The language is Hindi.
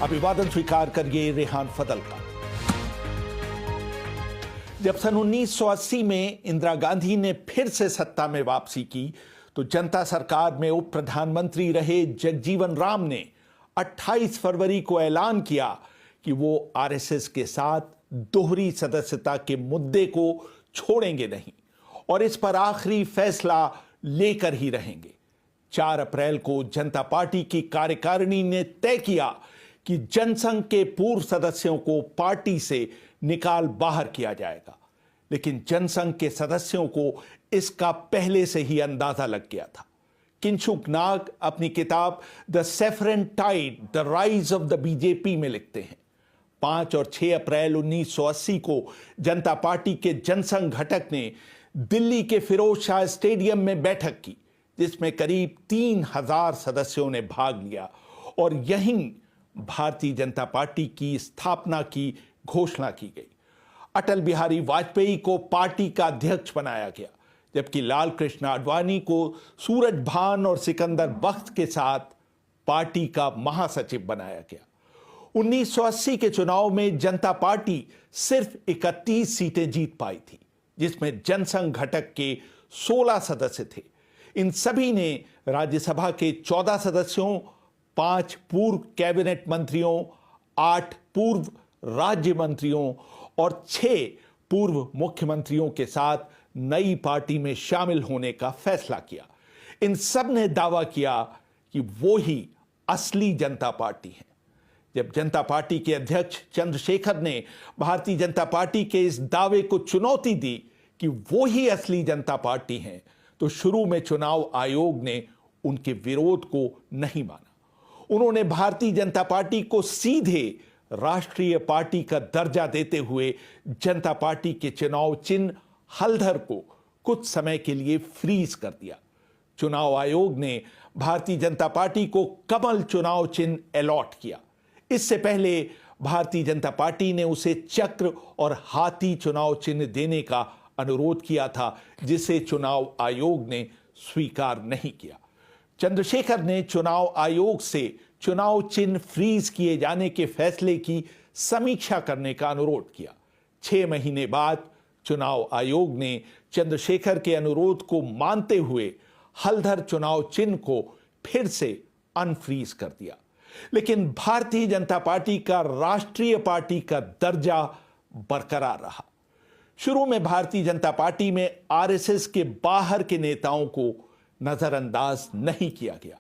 अभिवादन स्वीकार करिए रेहान फदल का। जब सन 1980 में इंदिरा गांधी ने फिर से सत्ता में वापसी की तो जनता सरकार में उप प्रधानमंत्री रहे जगजीवन राम ने 28 फरवरी को ऐलान किया कि वो आरएसएस के साथ दोहरी सदस्यता के मुद्दे को छोड़ेंगे नहीं और इस पर आखिरी फैसला लेकर ही रहेंगे। 4 अप्रैल को जनता पार्टी की कार्यकारिणी ने तय किया कि जनसंघ के पूर्व सदस्यों को पार्टी से निकाल बाहर किया जाएगा, लेकिन जनसंघ के सदस्यों को इसका पहले से ही अंदाजा लग गया था। किंशुक नाग अपनी किताब the saffron tied the rise of the BJP में लिखते हैं 5 और 6 अप्रैल 1980 को जनता पार्टी के जनसंघ घटक ने दिल्ली के फिरोज शाह स्टेडियम में बैठक की, जिसमें करीब 3000 सदस्यों ने भाग लिया और यहीं भारतीय जनता पार्टी की स्थापना की घोषणा की गई। अटल बिहारी वाजपेयी को पार्टी का अध्यक्ष बनाया गया, जबकि लाल कृष्ण आडवाणी को सूरजभान और सिकंदर बख्त के साथ पार्टी का महासचिव बनाया गया। 1980 के चुनाव में जनता पार्टी सिर्फ 31 सीटें जीत पाई थी, जिसमें जनसंघ घटक के 16 सदस्य थे। इन सभी ने राज्यसभा के 14 सदस्यों, 5 पूर्व कैबिनेट मंत्रियों, 8 पूर्व राज्य मंत्रियों और 6 पूर्व मुख्यमंत्रियों के साथ नई पार्टी में शामिल होने का फैसला किया। इन सब ने दावा किया कि वो ही असली जनता पार्टी है। जब जनता पार्टी के अध्यक्ष चंद्रशेखर ने भारतीय जनता पार्टी के इस दावे को चुनौती दी कि वो ही असली जनता पार्टी है, तो शुरू में चुनाव आयोग ने उनके विरोध को नहीं माना। उन्होंने भारतीय जनता पार्टी को सीधे राष्ट्रीय पार्टी का दर्जा देते हुए जनता पार्टी के चुनाव चिन्ह हलधर को कुछ समय के लिए फ्रीज कर दिया। चुनाव आयोग ने भारतीय जनता पार्टी को कमल चुनाव चिन्ह अलॉट किया। इससे पहले भारतीय जनता पार्टी ने उसे चक्र और हाथी चुनाव चिन्ह देने का अनुरोध किया था, जिसे चुनाव आयोग ने स्वीकार नहीं किया। चंद्रशेखर ने चुनाव आयोग से चुनाव चिन्ह फ्रीज किए जाने के फैसले की समीक्षा करने का अनुरोध किया। 6 महीने बाद चुनाव आयोग ने चंद्रशेखर के अनुरोध को मानते हुए हलधर चुनाव चिन्ह को फिर से अनफ्रीज कर दिया, लेकिन भारतीय जनता पार्टी का राष्ट्रीय पार्टी का दर्जा बरकरार रहा। शुरू में भारतीय जनता पार्टी में आरएसएस के बाहर के नेताओं को नजरअंदाज नहीं किया गया।